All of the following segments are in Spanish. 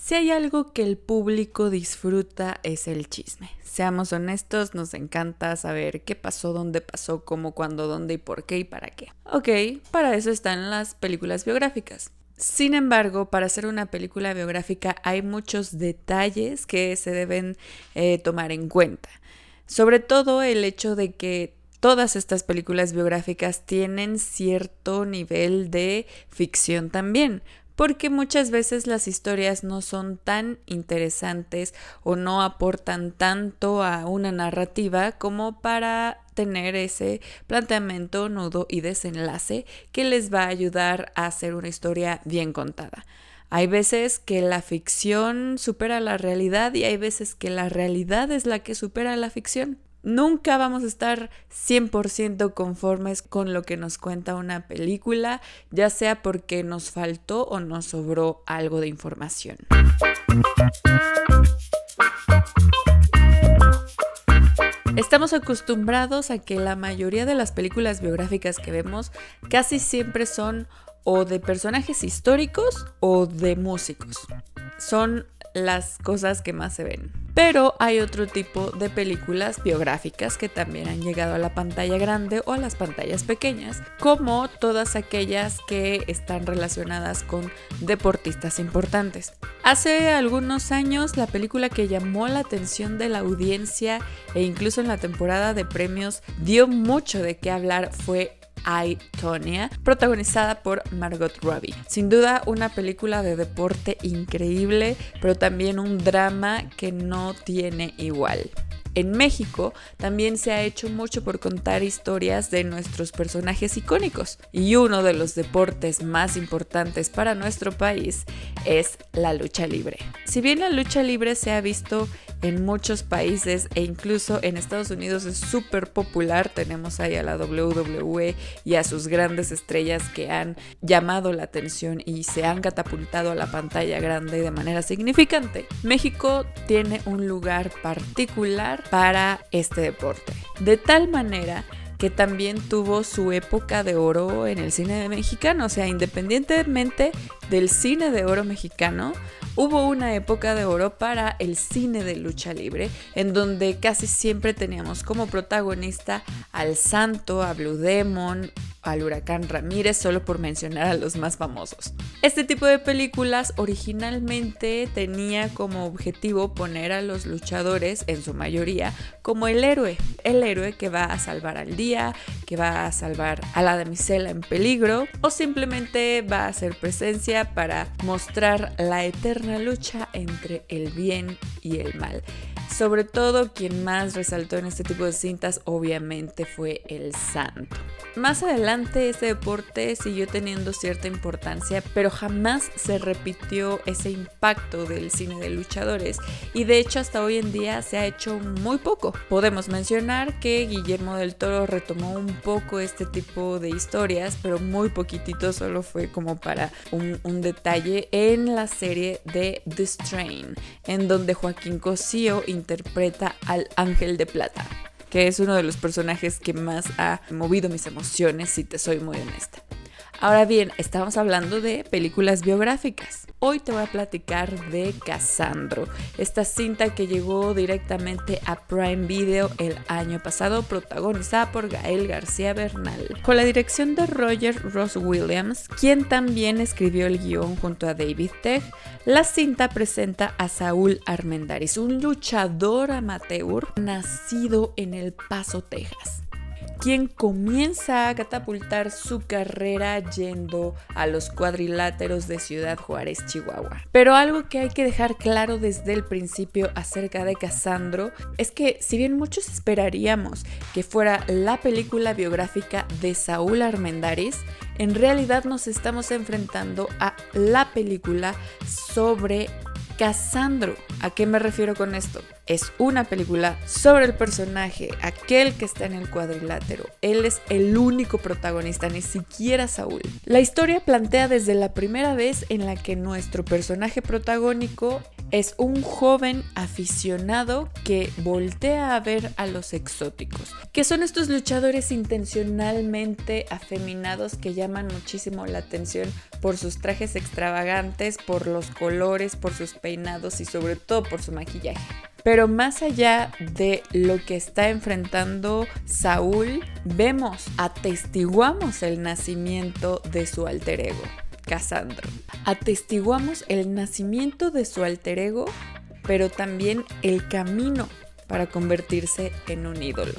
Si hay algo que el público disfruta es el chisme. Seamos honestos, nos encanta saber qué pasó, dónde pasó, cómo, cuándo, dónde y por qué y para qué. Ok, para eso están las películas biográficas. Sin embargo, para hacer una película biográfica hay muchos detalles que se deben tomar en cuenta. Sobre todo el hecho de que todas estas películas biográficas tienen cierto nivel de ficción también, porque muchas veces las historias no son tan interesantes o no aportan tanto a una narrativa como para tener ese planteamiento, nudo y desenlace que les va a ayudar a hacer una historia bien contada. Hay veces que la ficción supera la realidad y hay veces que la realidad es la que supera la ficción. Nunca vamos a estar 100% conformes con lo que nos cuenta una película, ya sea porque nos faltó o nos sobró algo de información. Estamos acostumbrados a que la mayoría de las películas biográficas que vemos casi siempre son o de personajes históricos o de músicos. Son las cosas que más se ven. Pero hay otro tipo de películas biográficas que también han llegado a la pantalla grande o a las pantallas pequeñas, como todas aquellas que están relacionadas con deportistas importantes. Hace algunos años, la película que llamó la atención de la audiencia e incluso en la temporada de premios dio mucho de qué hablar fue I, Tonya, protagonizada por Margot Robbie. Sin duda una película de deporte increíble, pero también un drama que no tiene igual. En México también se ha hecho mucho por contar historias de nuestros personajes icónicos y uno de los deportes más importantes para nuestro país es la lucha libre. Si bien la lucha libre se ha visto en muchos países e incluso en Estados Unidos es súper popular, tenemos ahí a la WWE y a sus grandes estrellas que han llamado la atención y se han catapultado a la pantalla grande de manera significante. México tiene un lugar particular para este deporte, de tal manera que también tuvo su época de oro en el cine mexicano. O sea, independientemente del cine de oro mexicano, hubo una época de oro para el cine de lucha libre, en donde casi siempre teníamos como protagonista al Santo, a Blue Demon, al Huracán Ramírez, solo por mencionar a los más famosos. Este tipo de películas originalmente tenía como objetivo poner a los luchadores, en su mayoría, como el héroe que va a salvar al día, que va a salvar a la damisela en peligro, o simplemente va a hacer presencia para mostrar la eterna lucha entre el bien y el mal. Sobre todo, quien más resaltó en este tipo de cintas obviamente fue el Santo. Más adelante este deporte siguió teniendo cierta importancia, pero jamás se repitió ese impacto del cine de luchadores y de hecho hasta hoy en día se ha hecho muy poco. Podemos mencionar que Guillermo del Toro retomó un poco este tipo de historias, pero muy poquitito, solo fue como para un detalle en la serie de The Strain, en donde Joaquín Cosío interpreta al Ángel de Plata, que es uno de los personajes que más ha movido mis emociones, si te soy muy honesta. Ahora bien, estamos hablando de películas biográficas. Hoy te voy a platicar de Casandro, esta cinta que llegó directamente a Prime Video el año pasado, protagonizada por Gael García Bernal, con la dirección de Roger Ross Williams, quien también escribió el guión junto a David Tegg. La cinta presenta a Saúl Armendáriz, un luchador amateur nacido en El Paso, Texas, quien comienza a catapultar su carrera yendo a los cuadriláteros de Ciudad Juárez, Chihuahua. Pero algo que hay que dejar claro desde el principio acerca de Casandro es que si bien muchos esperaríamos que fuera la película biográfica de Saúl Armendáriz, en realidad nos estamos enfrentando a la película sobre Casandro. ¿A qué me refiero con esto? Es una película sobre el personaje, aquel que está en el cuadrilátero. Él es el único protagonista, ni siquiera Saúl. La historia plantea desde la primera vez en la que nuestro personaje protagónico Es un joven aficionado que voltea a ver a los exóticos, que son estos luchadores intencionalmente afeminados que llaman muchísimo la atención por sus trajes extravagantes, por los colores, por sus peinados y sobre todo por su maquillaje. Pero más allá de lo que está enfrentando Saúl, atestiguamos el nacimiento de su alter ego, Casandro. Atestiguamos el nacimiento de su alter ego, pero también el camino para convertirse en un ídolo.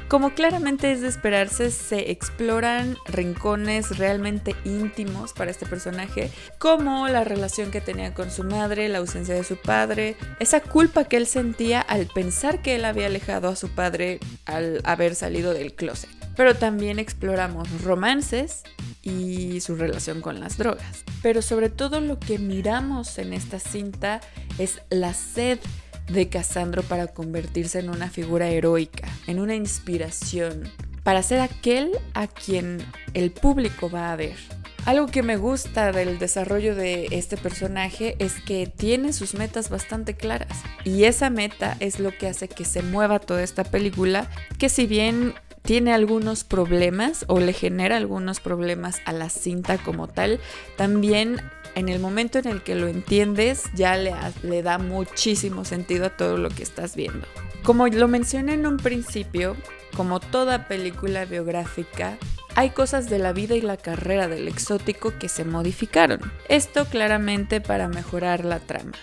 Como claramente es de esperarse, se exploran rincones realmente íntimos para este personaje, como la relación que tenía con su madre, la ausencia de su padre, esa culpa que él sentía al pensar que él había alejado a su padre al haber salido del closet. Pero también exploramos romances y su relación con las drogas. Pero sobre todo lo que miramos en esta cinta es la sed de Casandro para convertirse en una figura heroica, en una inspiración, para ser aquel a quien el público va a ver. Algo que me gusta del desarrollo de este personaje es que tiene sus metas bastante claras, y esa meta es lo que hace que se mueva toda esta película, que si bien tiene algunos problemas o le genera algunos problemas a la cinta como tal, también en el momento en el que lo entiendes ya le da muchísimo sentido a todo lo que estás viendo. Como lo mencioné en un principio, como toda película biográfica, hay cosas de la vida y la carrera del exótico que se modificaron. Esto claramente para mejorar la trama.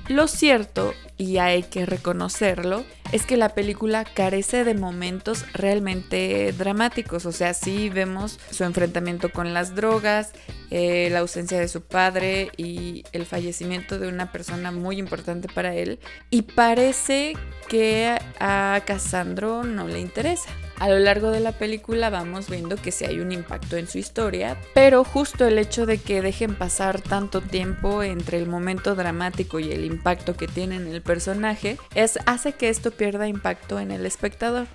Lo cierto, y hay que reconocerlo, es que la película carece de momentos realmente dramáticos. O sea, sí vemos su enfrentamiento con las drogas, la ausencia de su padre y el fallecimiento de una persona muy importante para él. Y parece que a Casandro no le interesa. A lo largo de la película vamos viendo que sí hay un impacto en su historia, pero justo el hecho de que dejen pasar tanto tiempo entre el momento dramático y el impacto que tiene en el personaje hace que esto pierda impacto en el espectador.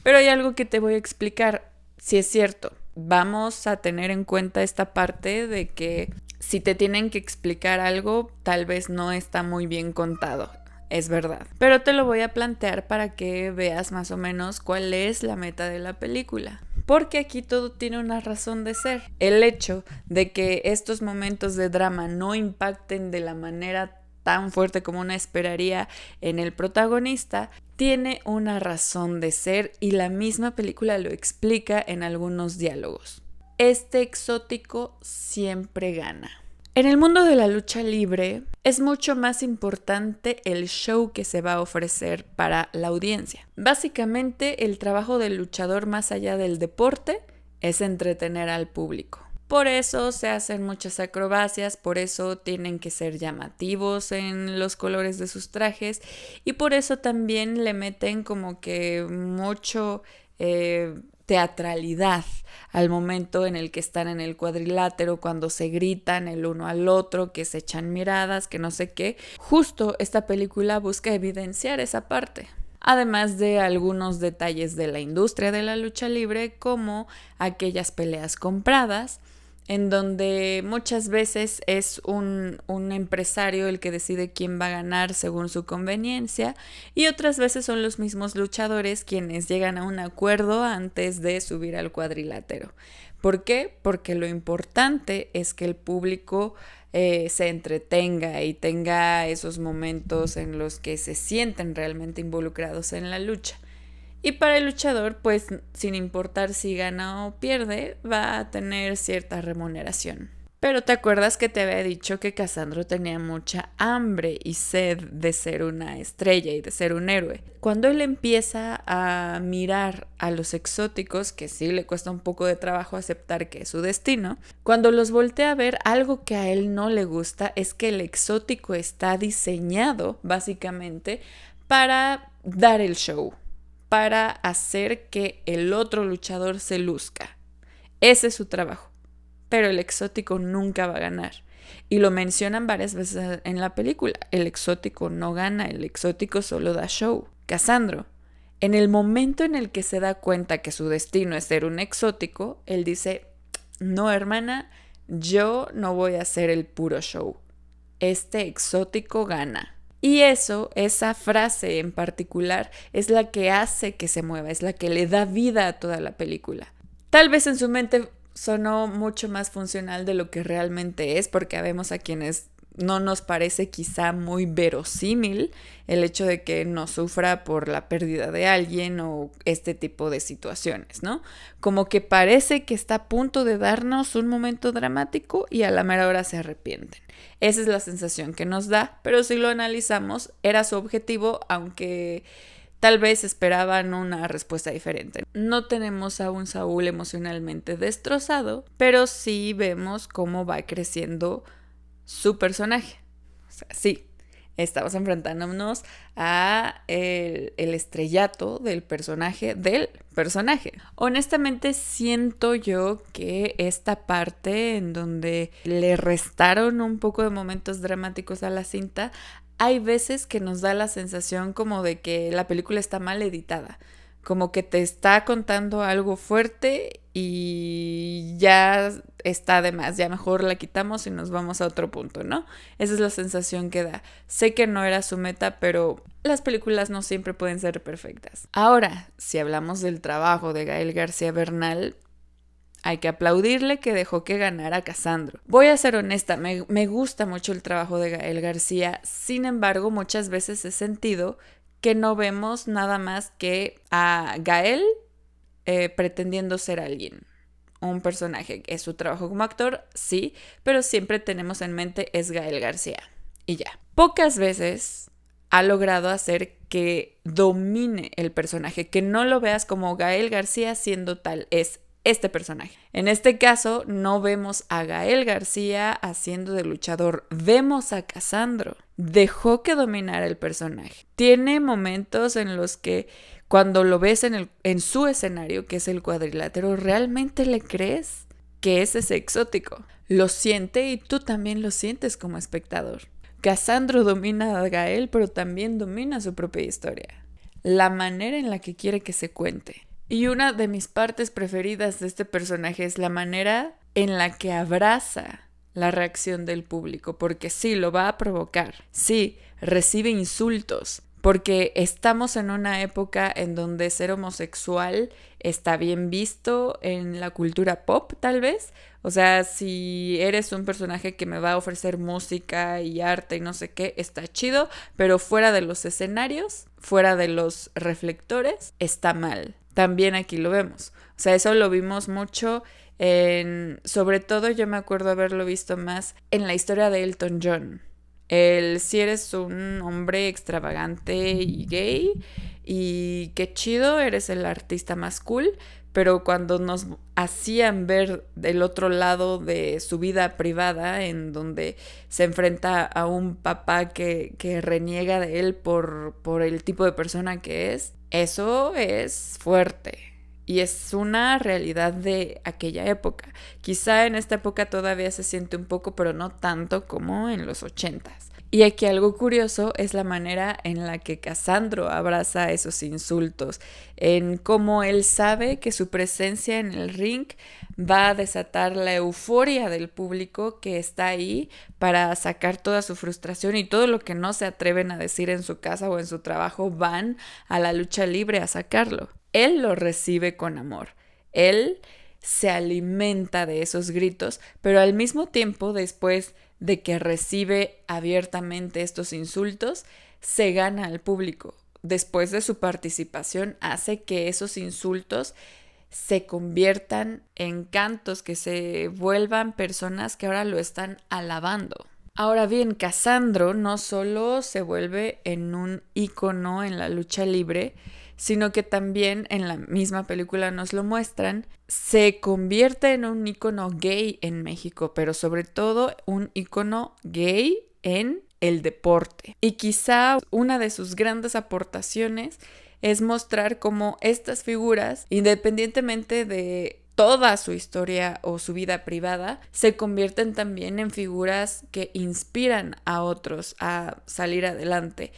Pero hay algo que te voy a explicar. Si es cierto, vamos a tener en cuenta esta parte de que si te tienen que explicar algo, tal vez no está muy bien contado. Es verdad, pero te lo voy a plantear para que veas más o menos cuál es la meta de la película. Porque aquí todo tiene una razón de ser. El hecho de que estos momentos de drama no impacten de la manera tan fuerte como uno esperaría en el protagonista, tiene una razón de ser y la misma película lo explica en algunos diálogos. Este exótico siempre gana. En el mundo de la lucha libre es mucho más importante el show que se va a ofrecer para la audiencia. Básicamente, el trabajo del luchador más allá del deporte es entretener al público. Por eso se hacen muchas acrobacias, por eso tienen que ser llamativos en los colores de sus trajes y por eso también le meten como que mucho teatralidad al momento en el que están en el cuadrilátero, cuando se gritan el uno al otro, que se echan miradas, que no sé qué. Justo esta película busca evidenciar esa parte. Además de algunos detalles de la industria de la lucha libre, como aquellas peleas compradas, en donde muchas veces es un empresario el que decide quién va a ganar según su conveniencia y otras veces son los mismos luchadores quienes llegan a un acuerdo antes de subir al cuadrilátero. ¿Por qué? Porque lo importante es que el público se entretenga y tenga esos momentos en los que se sienten realmente involucrados en la lucha. Y para el luchador, pues sin importar si gana o pierde, va a tener cierta remuneración. Pero ¿te acuerdas que te había dicho que Casandro tenía mucha hambre y sed de ser una estrella y de ser un héroe? Cuando él empieza a mirar a los exóticos, que sí le cuesta un poco de trabajo aceptar que es su destino, cuando los voltea a ver, algo que a él no le gusta es que el exótico está diseñado básicamente para dar el show, para hacer que el otro luchador se luzca. Ese es su trabajo. Pero el exótico nunca va a ganar. Y lo mencionan varias veces en la película. El exótico no gana, el exótico solo da show. Casandro, en el momento en el que se da cuenta que su destino es ser un exótico, él dice, no hermana, yo no voy a hacer el puro show. Este exótico gana. Y esa frase en particular, es la que hace que se mueva, es la que le da vida a toda la película. Tal vez en su mente sonó mucho más funcional de lo que realmente es, porque vemos a quienes no nos parece quizá muy verosímil el hecho de que no sufra por la pérdida de alguien o este tipo de situaciones, ¿no? Como que parece que está a punto de darnos un momento dramático y a la mera hora se arrepienten. Esa es la sensación que nos da, pero si lo analizamos, era su objetivo, aunque tal vez esperaban una respuesta diferente. No tenemos a un Saúl emocionalmente destrozado, pero sí vemos cómo va creciendo su personaje. O sea, sí, estamos enfrentándonos a el estrellato del personaje. Honestamente siento yo que esta parte en donde le restaron un poco de momentos dramáticos a la cinta, hay veces que nos da la sensación como de que la película está mal editada, como que te está contando algo fuerte y ya está de más, ya mejor la quitamos y nos vamos a otro punto, ¿no? Esa es la sensación que da. Sé que no era su meta, pero las películas no siempre pueden ser perfectas. Ahora, si hablamos del trabajo de Gael García Bernal, hay que aplaudirle que dejó que ganara Casandro. Voy a ser honesta, me gusta mucho el trabajo de Gael García, sin embargo, muchas veces he sentido que no vemos nada más que a Gael pretendiendo ser alguien, un personaje. Es su trabajo como actor, sí, pero siempre tenemos en mente es Gael García y ya. Pocas veces ha logrado hacer que domine el personaje, que no lo veas como Gael García siendo tal, es este personaje. En este caso, no vemos a Gael García haciendo de luchador, vemos a Casandro. Dejó que dominara el personaje. Tiene momentos en los que cuando lo ves en su escenario, que es el cuadrilátero, ¿realmente le crees que es ese exótico? Lo siente y tú también lo sientes como espectador. Casandro domina a Gael, pero también domina su propia historia. La manera en la que quiere que se cuente. Y una de mis partes preferidas de este personaje es la manera en la que abraza la reacción del público, porque sí, lo va a provocar, sí, recibe insultos, porque estamos en una época en donde ser homosexual está bien visto en la cultura pop, tal vez. O sea, si eres un personaje que me va a ofrecer música y arte y no sé qué, está chido, pero fuera de los escenarios, fuera de los reflectores, está mal. También aquí lo vemos. O sea, eso lo vimos mucho sobre todo yo me acuerdo haberlo visto más en la historia de Elton John. Si eres un hombre extravagante y gay y qué chido, eres el artista más cool, pero cuando nos hacían ver del otro lado de su vida privada, en donde se enfrenta a un papá que reniega de él por el tipo de persona que es, eso es fuerte. Y es una realidad de aquella época. Quizá en esta época todavía se siente un poco, pero no tanto como en los 80s. Y aquí algo curioso es la manera en la que Casandro abraza esos insultos, en cómo él sabe que su presencia en el ring va a desatar la euforia del público que está ahí para sacar toda su frustración y todo lo que no se atreven a decir en su casa o en su trabajo van a la lucha libre a sacarlo. Él lo recibe con amor. Él se alimenta de esos gritos, pero al mismo tiempo, después de que recibe abiertamente estos insultos, se gana al público. Después de su participación, hace que esos insultos se conviertan en cantos, que se vuelvan personas que ahora lo están alabando. Ahora bien, Casandro no solo se vuelve en un ícono en la lucha libre, sino que también en la misma película nos lo muestran, se convierte en un ícono gay en México, pero sobre todo un ícono gay en el deporte. Y quizá una de sus grandes aportaciones es mostrar cómo estas figuras, independientemente de toda su historia o su vida privada, se convierten también en figuras que inspiran a otros a salir adelante.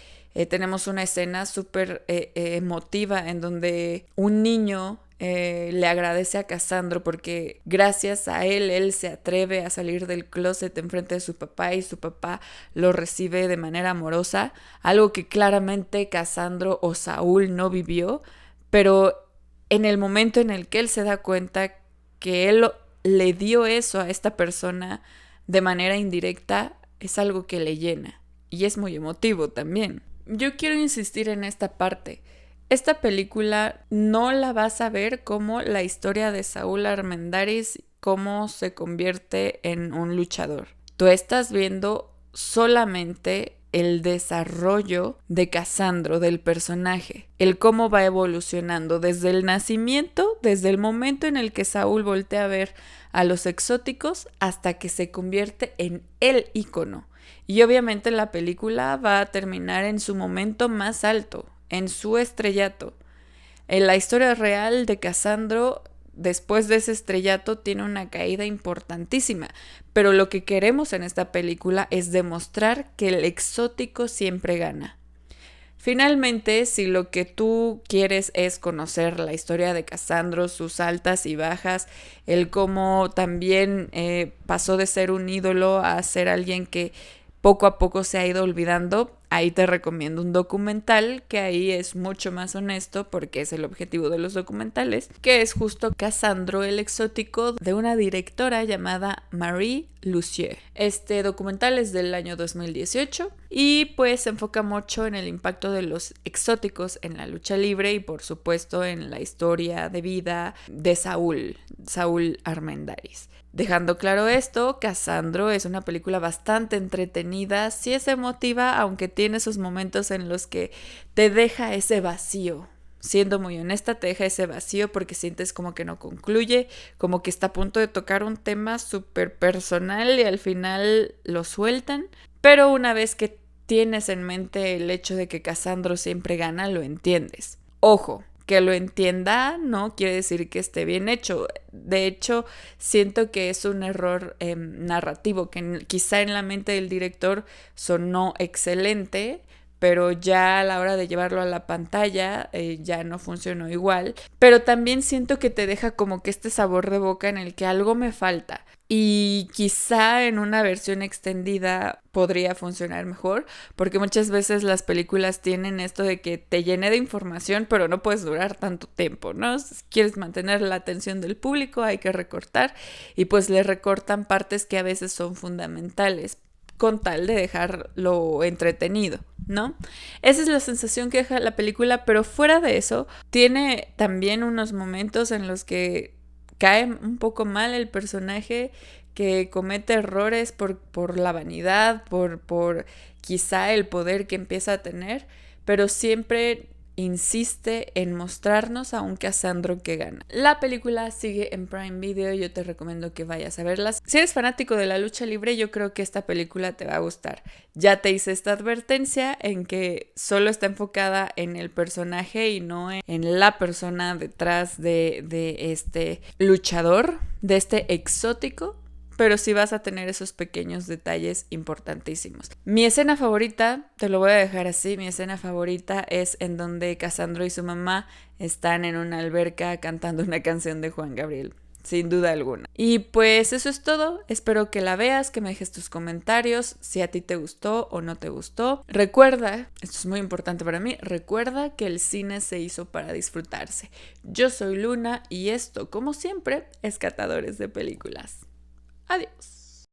Tenemos una escena súper emotiva en donde un niño le agradece a Casandro porque gracias a él se atreve a salir del closet enfrente de su papá y su papá lo recibe de manera amorosa, algo que claramente Casandro o Saúl no vivió, pero en el momento en el que él se da cuenta que él le dio eso a esta persona de manera indirecta, es algo que le llena y es muy emotivo también. Yo quiero insistir en esta parte. Esta película no la vas a ver como la historia de Saúl Armendáriz, cómo se convierte en un luchador. Tú estás viendo solamente el desarrollo de Casandro, del personaje, el cómo va evolucionando desde el nacimiento, desde el momento en el que Saúl voltea a ver a los exóticos hasta que se convierte en el ícono. Y obviamente la película va a terminar en su momento más alto, en su estrellato. En la historia real de Casandro, después de ese estrellato, tiene una caída importantísima. Pero lo que queremos en esta película es demostrar que el exótico siempre gana. Finalmente, si lo que tú quieres es conocer la historia de Casandro, sus altas y bajas, el cómo también pasó de ser un ídolo a ser alguien que poco a poco se ha ido olvidando, ahí te recomiendo un documental que ahí es mucho más honesto porque es el objetivo de los documentales, que es justo Casandro el exótico de una directora llamada Marie Lussier. Este documental es del año 2018 y pues se enfoca mucho en el impacto de los exóticos en la lucha libre y por supuesto en la historia de vida de Saúl Armendáriz. Dejando claro esto, Casandro es una película bastante entretenida, sí es emotiva, aunque tiene esos momentos en los que te deja ese vacío. Siendo muy honesta, te deja ese vacío porque sientes como que no concluye, como que está a punto de tocar un tema súper personal y al final lo sueltan. Pero una vez que tienes en mente el hecho de que Casandro siempre gana, lo entiendes. Ojo, que lo entienda no quiere decir que esté bien hecho. De hecho, siento que es un error narrativo, que quizá en la mente del director sonó excelente, pero ya a la hora de llevarlo a la pantalla ya no funcionó igual. Pero también siento que te deja como que este sabor de boca en el que algo me falta. Y quizá en una versión extendida podría funcionar mejor, porque muchas veces las películas tienen esto de que te llene de información, pero no puedes durar tanto tiempo, ¿no? Si quieres mantener la atención del público, hay que recortar, y pues le recortan partes que a veces son fundamentales, con tal de dejarlo entretenido, ¿no? Esa es la sensación que deja la película, pero fuera de eso, tiene también unos momentos en los que cae un poco mal el personaje, que comete errores por la vanidad, por quizá el poder que empieza a tener, pero siempre insiste en mostrarnos a un Casandro que gana. La película sigue en Prime Video, yo te recomiendo que vayas a verla. Si eres fanático de la lucha libre, yo creo que esta película te va a gustar. Ya te hice esta advertencia en que solo está enfocada en el personaje y no en la persona detrás de este luchador, de este exótico, pero sí vas a tener esos pequeños detalles importantísimos. Mi escena favorita, te lo voy a dejar así, mi escena favorita es en donde Casandro y su mamá están en una alberca cantando una canción de Juan Gabriel, sin duda alguna. Y pues eso es todo, espero que la veas, que me dejes tus comentarios, si a ti te gustó o no te gustó. Recuerda, esto es muy importante para mí, recuerda que el cine se hizo para disfrutarse. Yo soy Luna y esto, como siempre, es Catadores de Películas. Adiós.